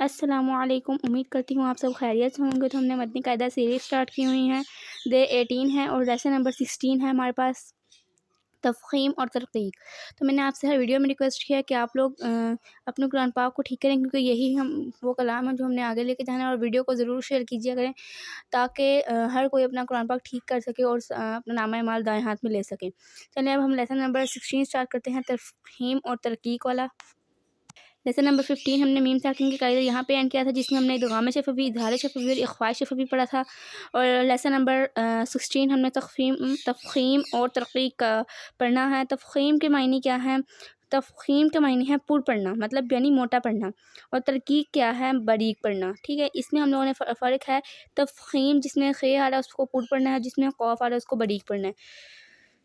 अस्सलामु अलैकुम। उम्मीद करती हूँ आप सब खैरियत से होंगे। तो हमने मदनी कायदा सीरीज़ स्टार्ट की हुई हैं। डे 18 है और लेसन नंबर 16 है हमारे पास, तफ़ख़ीम और तरक़ीक़। तो मैंने आपसे हर वीडियो में रिक्वेस्ट किया कि आप लोग अपने कुरान पाक को ठीक करें, क्योंकि यही हम वो कलाम है जो हमने आगे लेके जाना है। और वीडियो को ज़रूर शेयर कीजिए करें, ताकि हर कोई अपना कुरान पाक ठीक कर सके और अपना नामा माल दाएँ हाथ में ले सके। चलिए अब हम लेसन नंबर 16 स्टार्ट करते हैं, तफ़ख़ीम और तरक़ीक़ वाला। लेसन नंबर 15 हमने मीम साकिन की कायदा यहाँ पे एंड किया था, जिसमें हमने इदगाम शफ़वी, इज़हार शफ़वी और इख़फ़ा शफ़वी पढ़ा था। और लेसन नंबर 16 हमने तफ़ख़ीम और तरक़ीक़ का पढ़ना है। तफ़ख़ीम के मायने क्या हैं? तफ़ख़ीम के मायने है पुर पढ़ना, मतलब यानी मोटा पढ़ना। और तरक़ीक़ क्या है? बारीक पढ़ना। ठीक है, इसमें हम लोगों ने फ़र्क है। तफ़ख़ीम जिसमें ख़े आ रहा है उसको पुर पढ़ना है, जिसमें क़ाफ़ आ रहा है उसको बारीक पढ़ना है।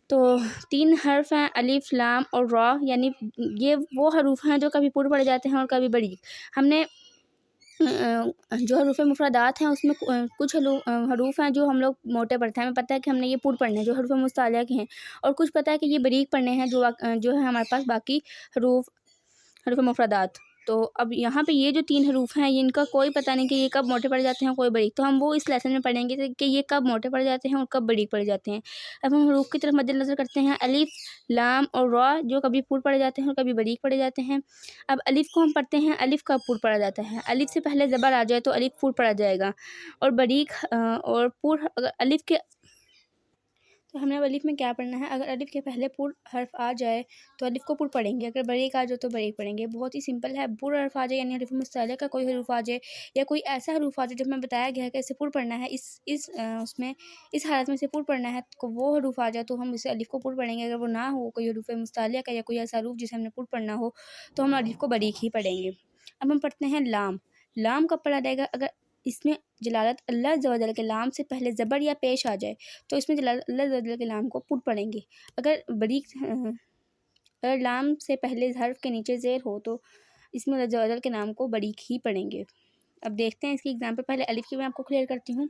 तो 3 हर्फ़ हैं, अलिफ़, लाम और रा, यानी ये वो हरूफ हैं जो कभी पुर पढ़ जाते हैं और कभी बारीक। हमने जो हरूफ़ मुफ़रदात हैं उसमें कुछ हरूफ हैं जो हम लोग मोटे पढ़ते हैं। हमें पता है कि हमने ये पुर पढ़ने हैं, जो हरूफ़ मुस्ताला के हैं, और कुछ पता है कि ये बारीक पढ़ने हैं, जो है हमारे पास बाकी हरूफ़ मुफ़रदात। तो अब यहाँ पे ये जो 3 हरूफ हैं, इनका कोई पता नहीं कि ये कब मोटे पड़ जाते हैं, कोई बारीक। तो हम वो इस लेसन में पढ़ेंगे कि ये कब मोटे पड़ जाते हैं और कब बारीक पड़ जाते हैं। अब हम हरूफ की तरफ मद्देनज़र करते हैं। अलिफ़, लाम और रा, जो कभी पुर पड़ जाते हैं और कभी बारीक पड़ जाते हैं। अब अलिफ़ को हम पढ़ते हैं, अलिफ़ कब पुर पड़ा जाता है? अलिफ़ से पहले ज़बर आ जाए तो अलिफ़ पुर पड़ा जाएगा। और बारीक और पुर अगर अलिफ़ के, तो हमने अब अलिफ़ में क्या पढ़ना है? अगर अलिफ़ के पहले पुर हर्फ़ आ जाए तो अलिफ़ को पुर पढ़ेंगे, अगर बारीक आ जाए तो बारीक पढ़ेंगे। बहुत ही सिंपल है। पुर हर्फ़ आ जाए यानी हरूफ़ मुस्ताला का कोई हरूफ आ जाए, या कोई ऐसा हरूफ आ जाए जो हमें बताया गया है कि इसे पुर पढ़ना है, उसमें इस हालत में इसे पुर पढ़ना है, तो वो हरूफ आ जाए तो हम इसे अलिफ़ को पुर पढ़ेंगे। अगर वो ना हो, कोई हरूफ़ मुस्ताला का या कोई ऐसा हरूफ जिसे हमने पुर पढ़ना हो, तो हम अलिफ़ को बारीक ही पढ़ेंगे। अब हम पढ़ते हैं लाम। लाम कब पढ़ा जाएगा? अगर इसमें जलालत अल्लाह अज़्ज़ा व जल के लाम से पहले ज़बर या पेश आ जाए तो इसमें जलालत अल्लाह अज़्ज़ा व जल के लाम को पुर पढ़ेंगे। अगर अगर लाम से पहले हर्फ के नीचे ज़ेर हो तो इसमें अल्लाह अज़्ज़ा व जल के नाम को बारीक ही पढ़ेंगे। अब देखते हैं इसकी एग्जाम्पल। पहले अलिफ़ की मैं आपको क्लियर करती हूँ।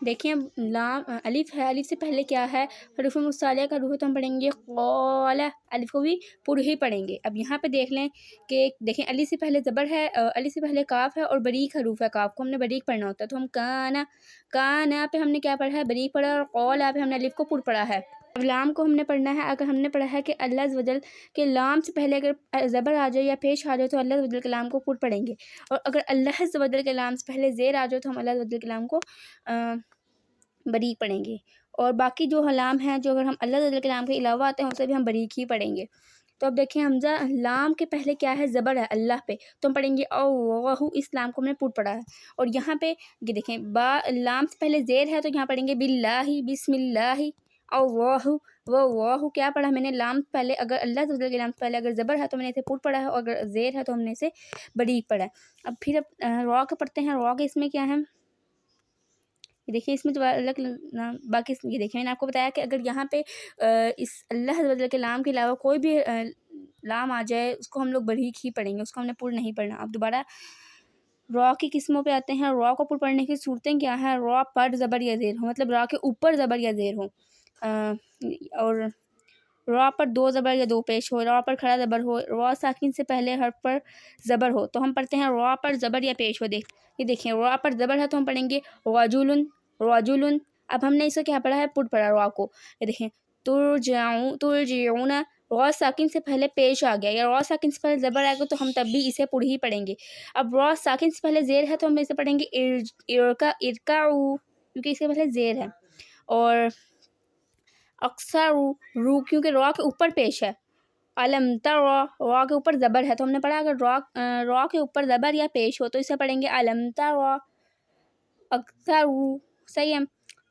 देखिए अब लाम अलिफ़ है, अलिफ़ से पहले क्या है? हरूफ़ मुस्ताला का हरूफ है, तो हम पढ़ेंगे क़ाला, अलिफ़ को भी पुर ही पढ़ेंगे। अब यहाँ पे देख लें कि देखें अलिफ़ से पहले ज़बर है, अलिफ़ से पहले काफ़ है और बारीक हरूफ है। काफ़ को हमने बारीक पढ़ना होता है, तो हम काना पे हमने क्या पढ़ा है? बारीक पढ़ा। और क़ौला पे हमने अलिफ़ को पुर पढ़ा है। अब लाम को हमने पढ़ना है। अगर हमने पढ़ा है कि अल्लाह अज़्ज़ा व जल के लाम से पहले अगर ज़बर आ जाए या पेश आ जाए तो अल्लाह अज़्ज़ा व जल के लाम को पुर पढ़ेंगे। और अगर अल्लाह अज़्ज़ा व जल के लाम से पहले ज़ेर आ जाए तो हम अल्लाह अज़्ज़ा व जल के लाम को बारीक पढ़ेंगे। और बाकी जो लाम हैं, जो अगर हम अल्लाह अज़्ज़ा व जल के लाम के अलावा आते हैं, उसे भी हम बारीक ही पढ़ेंगे। तो अब देखिए हमज़ा लाम के पहले क्या है? ज़बर है अल्लाह पे, तो हम पढ़ेंगे औ, इस लाम को हमने पुर पढ़ा है। और यहाँ पे ये देखें लाम से पहले ज़ेर है, तो यहाँ पढ़ेंगे बिल्लाहि, बिस्मिल्लाहि, औ वो क्या पढ़ा मैंने? लाम पहले, अगर अल्लाह अज़्ज़ा व जल के लाम से पहले अगर ज़बर है तो मैंने इसे पुर पढ़ा है, और अगर ज़ेर है तो हमने इसे बारीक पढ़ा है। अब फिर रॉ का पढ़ते हैं। रॉ के इसमें क्या है? ये देखिए इसमें जो अलग नाम बाकी ये देखिए मैंने आपको बताया कि अगर यहाँ पे इस अल्लाह अज़्ज़ा व जल के लाम के अलावा कोई भी लाम आ जाए, उसको हम लोग बारीक ही पढ़ेंगे, उसको हमने पुर नहीं पढ़ना। अब दोबारा रॉ की किस्मों पे आते हैं। रॉ को पुर पढ़ने की सूरतें क्या हैं? रॉ पर ज़बर या ज़ेर हो, मतलब रॉ के ऊपर ज़बर या ज़ेर हो, और रॉ पर 2 ज़बर या 2 पेश हो, रॉ पर खड़ा ज़बर हो, रॉ साकिन से पहले हर्फ पर ज़बर हो, तो हम पढ़ते हैं रॉ पर ज़बर या पेश हो। ये देखिए रॉ पर ज़बर है तो हम पढ़ेंगे रजुलन, रजुलन। अब हमने इसे क्या पढ़ा है? पुर पढ़ा रॉ को। ये देखें तुरजऊना, रॉ साकिन से पहले पेश आ गया या रॉ साकिन से पहले ज़बर आएगा तो हम तब भी इसे पुर ही पढ़ेंगे। अब रॉ साकिन से पहले ज़ेर है तो हम इसे पढ़ेंगे इरकाऊ, क्योंकि इसके पहले ज़ेर है। और अक्सर रू, क्योंकि रॉ के ऊपर पेश है। अलम तरा, रॉ के ऊपर ज़बर है, तो हमने पढ़ा अगर रॉ के ऊपर ज़बर या पेश हो तो इसे पढ़ेंगे अलम तरा। अक्सर सही है।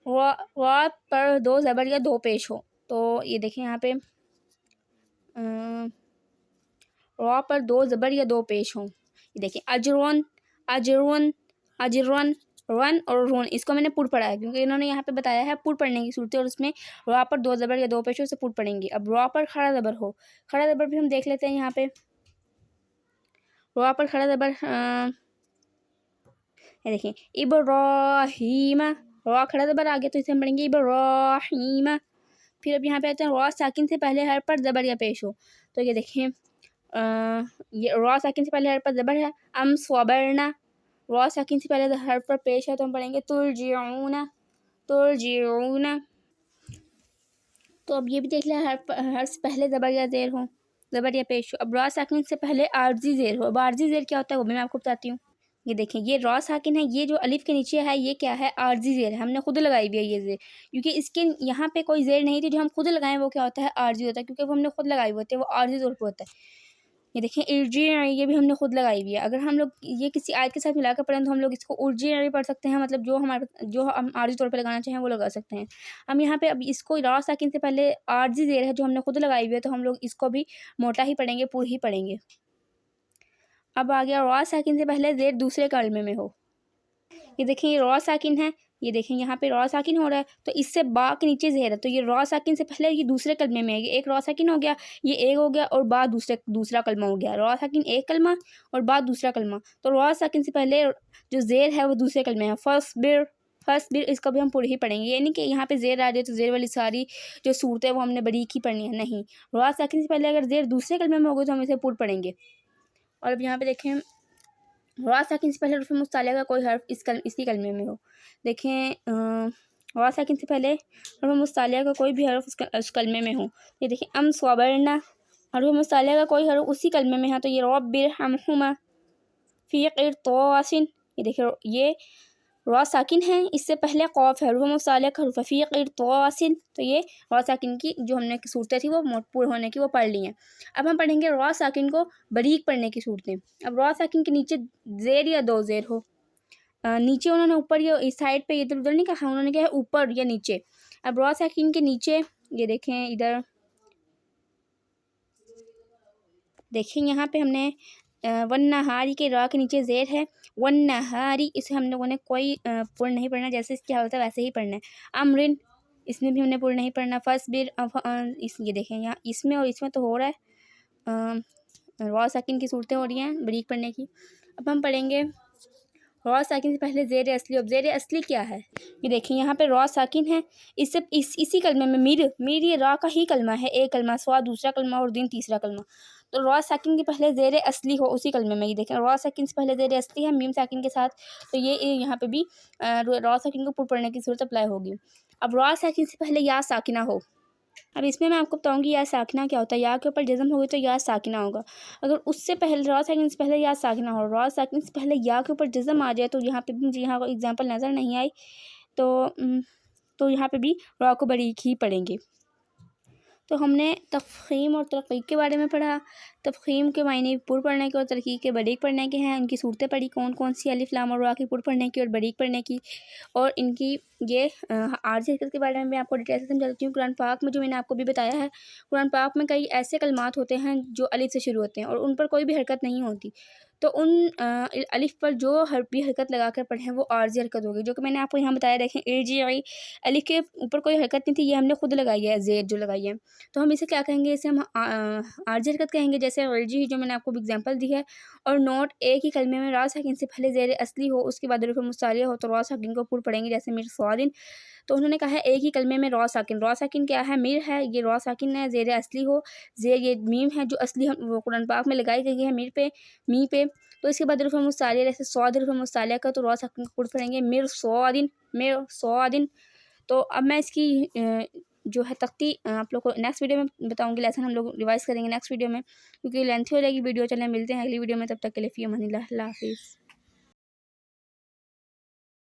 रॉ पर 2 ज़बर या 2 पेश हो, तो ये देखें यहाँ पे रॉ पर 2 ज़बर या 2 पेश हों। ये देखिए अजरवन, अजरवन, अजरवन, रन और रोन, इसको मैंने पुर पढ़ा है क्योंकि इन्होंने यहाँ पे बताया है पुर पढ़ने की सूरतें, और उसमें रॉ पर 2 ज़बर या 2 पेश हो से पुर पढ़ेंगे। अब रॉ पर खड़ा ज़बर हो, खड़ा ज़बर भी हम देख लेते हैं। यहाँ पे रॉ पर खड़ा ज़बर ये देखिए इब्राहीम, रॉ खड़ा ज़बर आ गया तो इसे हम पढ़ेंगे इब्राहीम। फिर अब यहाँ पे आते हैं रॉ साकिन से पहले हर पर ज़बर या पेश हो, तो ये देखें یہ را ساکن سے پہلے حرف پر زبر ہے، ام صبرنا، را ساکن سے پہلے حرف پر پیش ہے تو ہم پڑھیں گے ترجعون، ترجعون۔ تو اب یہ بھی دیکھ لیں حرف سے پہلے زبر یا زیر ہو، زبر یا پیش ہو۔ اب را ساکن سے پہلے عارضی زیر ہو۔ اب عارضی زیر کیا ہوتا ہے وہ بھی میں آپ کو بتاتی ہوں۔ یہ دیکھیں، یہ را ساکن ہے، یہ جو الف کے نیچے ہے یہ کیا ہے؟ عارضی زیر ہے، ہم نے خود لگائی ہوئی ہے یہ زیر، کیونکہ اس کے یہاں پہ کوئی زیر نہیں تھی، جو ہم خود لگائیں وہ کیا ہوتا ہے؟ عارضی ہوتا ہے، کیونکہ وہ ہم نے خود لگائی ہوئی ہوتی ہے، وہ عارضی طور پہ ہوتا ہے۔ یہ دیکھیں ارجعی، یہ بھی ہم نے خود لگائی ہوئی ہے۔ اگر ہم لوگ یہ کسی آیت کے ساتھ ملا کر پڑھیں تو ہم لوگ اس کو ارجعی بھی پڑھ سکتے ہیں، مطلب جو ہم عارضی طور پہ لگانا چاہیں وہ لگا سکتے ہیں۔ ہم یہاں پہ اب اس کو را ساکن سے پہلے عارضی زیر ہے جو ہم نے خود لگائی ہوئی ہے، تو ہم لوگ اس کو بھی موٹا ہی پڑھیں گے، پور ہی پڑھیں گے۔ اب آ گیا را ساکن سے پہلے زیر دوسرے کلمے میں ہو۔ یہ دیکھیں یہ را ساکن ہے، یہ دیکھیں یہاں پہ را ساکن ہو رہا ہے، تو اس سے با کے نیچے زیر ہے، تو یہ را ساکن سے پہلے یہ دوسرے کلمے میں ہے، یہ ایک را ساکن ہو گیا، یہ ایک ہو گیا، اور با دوسرا کلمہ ہو گیا۔ را ساکن ایک کلمہ اور با دوسرا کلمہ، تو را ساکن سے پہلے جو زیر ہے وہ دوسرے کلمے ہے۔ فصبر، فصبر، اس کو بھی ہم پورے ہی پڑھیں گے، یہ نہیں کہ یہاں پہ زیر آ جائے تو زیر والی ساری جو صورت ہے وہ ہم نے باریک ہی پڑھنی ہے، نہیں، را ساکن سے پہلے اگر زیر دوسرے کلمے میں ہوگی تو ہم اسے پور پڑھیں گے۔ اور اب یہاں پہ دیکھیں را ساکن سے پہلے حرف مستعلیہ کا کوئی حرف اسی کلمے میں ہو۔ دیکھیں را ساکن سے پہلے حرف مستعلیہ کا کوئی بھی حرف اس کلمے میں ہو۔ یہ دیکھیں ام صبرنا، حرف مستعلیہ کا کوئی حرف اسی کلمے میں ہے، تو یہ رب ارحمہما فی قرطاس، یہ دیکھیں یہ را ساکن ہے، اس سے پہلے قاف ہے، حرف مستعلیہ کا حرف فی قرطاس، تو یہ را ساکن کی جو ہم نے صورتیں تھی وہ پور ہونے کی وہ پڑھ لی ہیں۔ اب ہم پڑھیں گے را ساکن کو باریک پڑھنے کی صورتیں۔ اب را ساکن کے نیچے زیر یا دو زیر ہو، نیچے انہوں نے اوپر یا اس سائڈ پہ ادھر ادھر نہیں کہا، انہوں نے کہا اوپر یا نیچے۔ اب را ساکن کے نیچے یہ دیکھیں ادھر دیکھیں یہاں پہ ہم نے والنہاری کے را کے نیچے زیر ہے، والنہاری، اسے ہم لوگوں نے کوئی پور نہیں پڑھنا، جیسے اس کی حالت ہے ویسے ہی پڑھنا ہے۔ امرن، اس میں بھی ہم نے پور نہیں پڑھنا۔ فصبر، یہ دیکھیں یہاں اس میں اور اس میں تو ہو رہا ہے، را ساکن کی صورتیں ہو رہی ہیں باریک پڑھنے کی۔ اب ہم پڑھیں گے را ساکن سے پہلے زیر اصلی۔ اب زیر اصلی کیا ہے؟ یہ دیکھیں یہاں پہ را ساکن ہے، اسی کلمے میں میر یہ را کا ہی کلمہ ہے، ایک کلمہ، سوا دوسرا کلمہ اور دین تیسرا کلمہ، تو را ساکن کے پہلے زیر اصلی ہو اسی کلمے میں۔ یہ دیکھیں را ساکن سے پہلے زیر اصلی ہے میم ساکن کے ساتھ، تو یہ یہاں پہ بھی را ساکن کو پور پڑھنے کی صورت اپلائی ہوگی۔ اب را ساکن سے پہلے یا ساکنہ ہو، اب اس میں آپ کو بتاؤں گی یا ساکنہ کیا ہوتا ہے۔ یا کے اوپر جزم ہوگی تو یا ساکنہ ہوگا، اگر اس سے پہلے را ساکن سے پہلے یا ساکنہ ہو، را ساکن سے پہلے یا کے اوپر جزم آ جائے، تو یہاں پہ بھی مجھے یہاں کوئی اگزامپل نظر نہیں آئی، تو یہاں پہ بھی را کو باریک ہی پڑھیں گے۔ تو ہم نے تفخیم اور ترقیق کے بارے میں پڑھا، تفخیم کے معنی پور پڑھنے کے اور ترقیق کے باریک پڑھنے کے ہیں، ان کی صورتیں پڑھی کون کون سی، الف لام اور را کی پور پڑھنے کی اور باریک پڑھنے کی، اور ان کی یہ عارضی حرکت کے بارے میں بھی آپ کو ڈیٹیل سے سمجھاتی ہوں۔ قرآن پاک میں جو میں نے آپ کو بھی بتایا ہے، قرآن پاک میں کئی ایسے کلمات ہوتے ہیں جو الف سے شروع ہوتے ہیں اور ان پر کوئی بھی حرکت نہیں ہوتی، تو ان الف پر جو بھی حرکت لگا کر پڑھیں وہ عارضی حرکت ہوگی، جو کہ میں نے آپ کو یہاں بتایا۔ دیکھیں ارجعی، الف کے اوپر کوئی حرکت نہیں تھی، یہ ہم نے خود لگائی ہے، زیر جو لگائی ہے، تو ہم اسے کیا کہیں گے؟ اسے ہم عارضی حرکت کہیں گے، جیسے ارجعی جو میں نے آپ کو بھی اگزامپل دی ہے۔ اور نوٹ، ایک ہی کلمے میں را ساکن سے پہلے زیر اصلی ہو، اس کے بعد حرف مستعلیہ ہو، تو را ساکن کو پور پڑھیں گے، جیسے مرصادن، تو انہوں نے کہا ہے ایک ہی کلمے میں را ساکن کیا ہے؟ میر ہے، یہ را ساکن ہے، زیر اصلی ہو، زیر یہ میم ہے جو اصلی وہ قرآن پاک میں لگائی گئی ہے میر پہ، می پہ، تو اس کے بعد حرف مستعلیہ، جیسے صاد حرف مستعلیہ کا، تو را ساکن کو پور پڑھیں گے، مرصادن۔ تو اب میں اس کی جو ہے تختی آپ لوگ کو نیکسٹ ویڈیو میں بتاؤں گی، لیسن ہم لوگ ریوائز کریں گے نیکسٹ ویڈیو میں، کیونکہ لینتھی ہو جائے گی ویڈیو۔ چلیں ملتے ہیں اگلی ویڈیو میں، تب تک کے لیے فی امان اللہ، اللہ حافظ۔